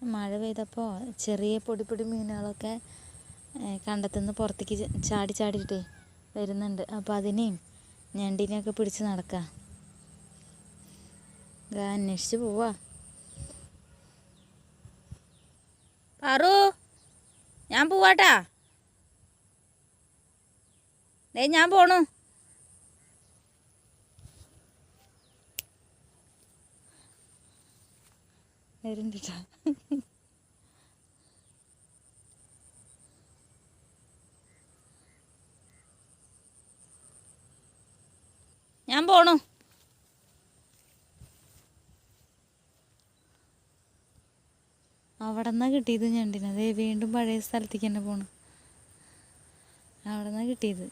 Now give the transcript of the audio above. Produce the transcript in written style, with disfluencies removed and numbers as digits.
മഴ പെയ്തപ്പോൾ ചെറിയ പൊടി പൊടി മീനുകളൊക്കെ കണ്ടത്തുനിന്ന് പുറത്തേക്ക് ചാടിയിട്ടേ വരുന്നുണ്ട്. അപ്പോൾ അതിനെയും ഞണ്ടിനെയൊക്കെ പിടിച്ച് നടക്കുക. അന്വേഷിച്ച് പോവാ. പാറു, ഞാൻ പോവാട്ടാ. ഞാൻ പോണു. വരുന്നുണ്ടാ. ഞാൻ പോണു. അവിടെ നിന്നാണ് കിട്ടിയത് ഞണ്ടിനെ. അതേ വീണ്ടും പഴയ സ്ഥലത്തേക്ക് തന്നെ പോണു. അവിടെ നിന്നാണ് കിട്ടിയത്.